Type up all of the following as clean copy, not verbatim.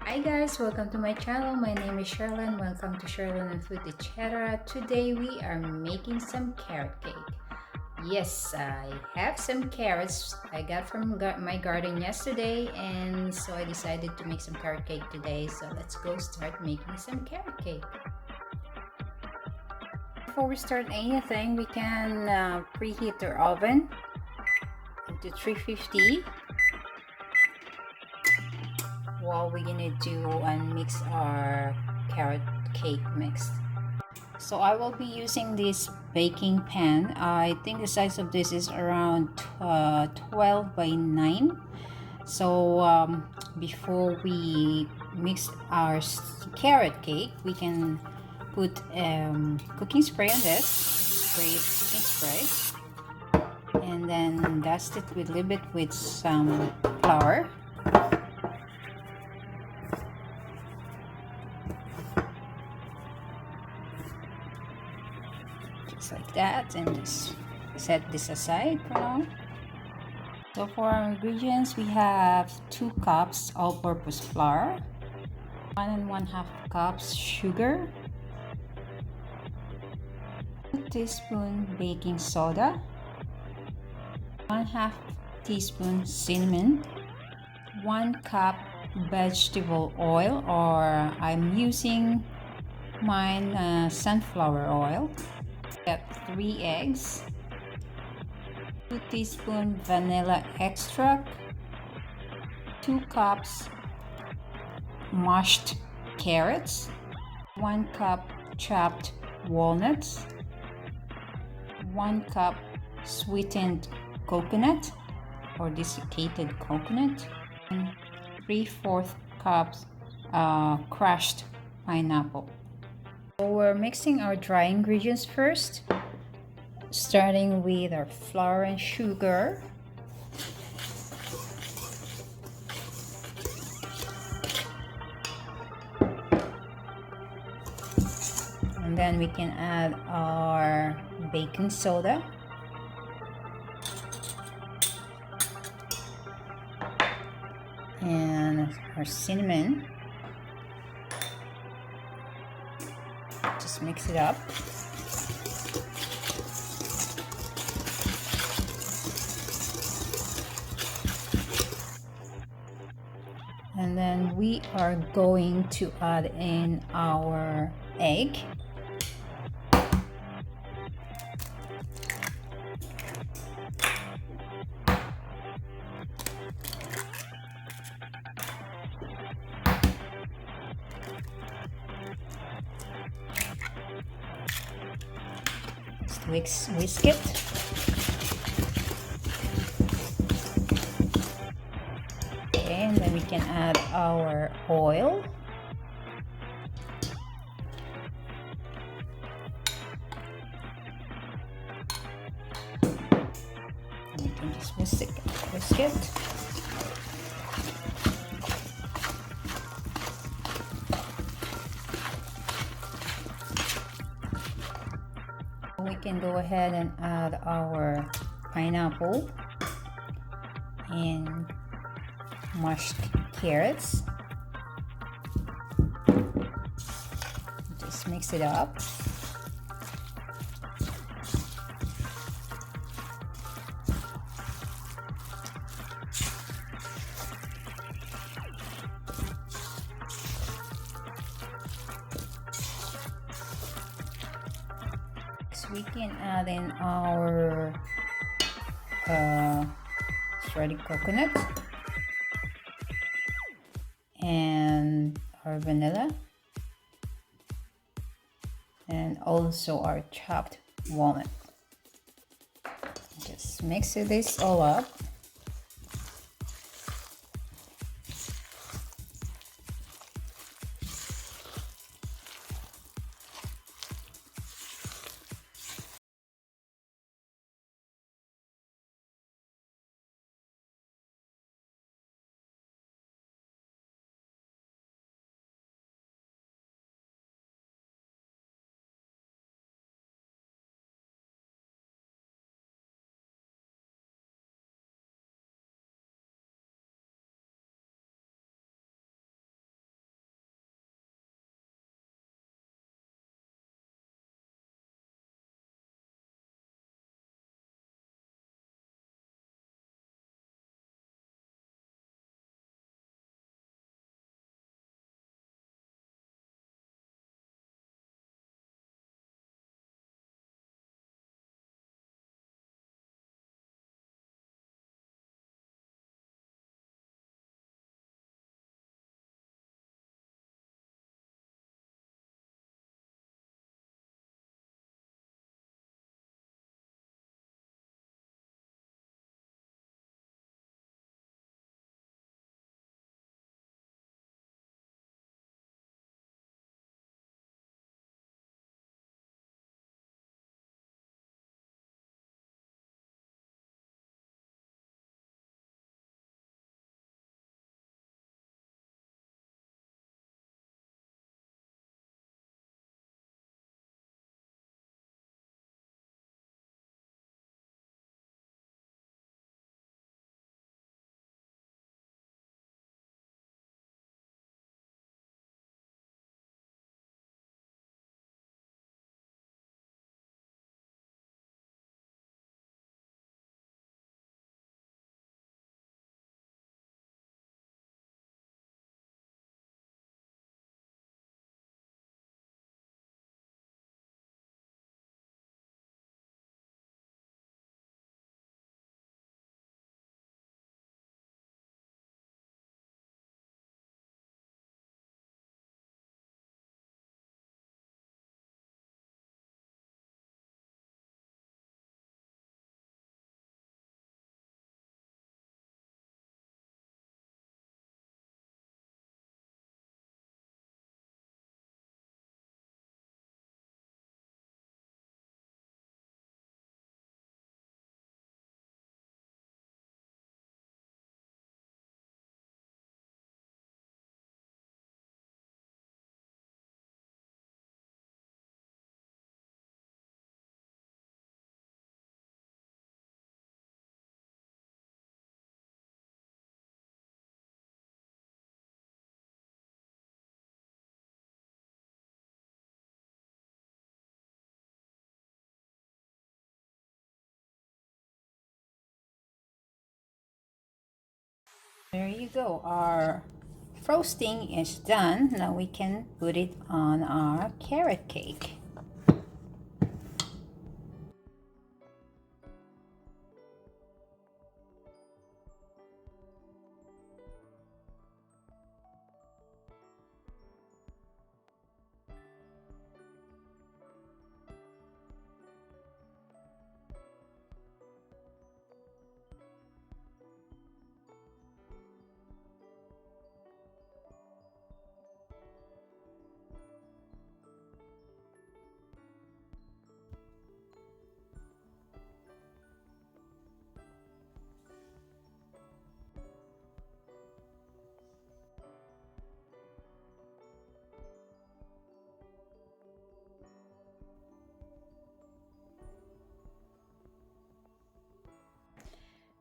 Hi guys, welcome to my channel. My name is Sherlyn. Welcome to Sherlyn and Food Etc. Today we are making some carrot cake. Yes, I have some carrots I got from my garden yesterday, and so I decided to make some carrot cake today. So let's go start making some carrot cake. Before we start anything, we can preheat our oven to 350 while we're gonna do and mix our carrot cake mix. So I will be using this baking pan. I think the size of this is around 12 by 9. So before we mix our carrot cake, we can put cooking spray on this. Spray it cooking spray, and then dust it with a little bit with some flour. Just like that, and just set this aside for now. So for our ingredients, we have 2 cups all-purpose flour, 1 and 1/2 cups sugar, 2 teaspoon baking soda, 1/2 teaspoon cinnamon, 1 cup vegetable oil, or I'm using mine sunflower oil. Got 3 eggs, 2 teaspoon vanilla extract, 2 cups mashed carrots, 1 cup chopped walnuts, 1 cup sweetened coconut or desiccated coconut, and 3/4 cups crushed pineapple. So we're mixing our dry ingredients first, starting with our flour and sugar. And then we can add our baking soda. And our cinnamon. Just mix it up. And then we are going to add in our egg. Whisk it. Okay, and then we can add our oil. And we can just whisk it. We can go ahead and add our pineapple and mashed carrots. Just mix it up. We can add in our shredded coconut and our vanilla, and also our chopped walnut. Just mix this all up. There you go. Our frosting is done. Now we can put it on our carrot cake.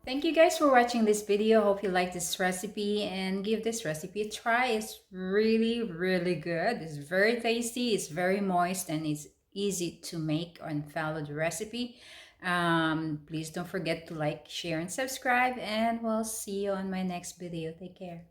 Thank you guys for watching this video. Hope you like this recipe and give this recipe a try. It's really, really good. It's very tasty, it's very moist, and it's easy to make and follow the recipe. Please don't forget to like, share, and subscribe, and we'll see you on my next video. Take care.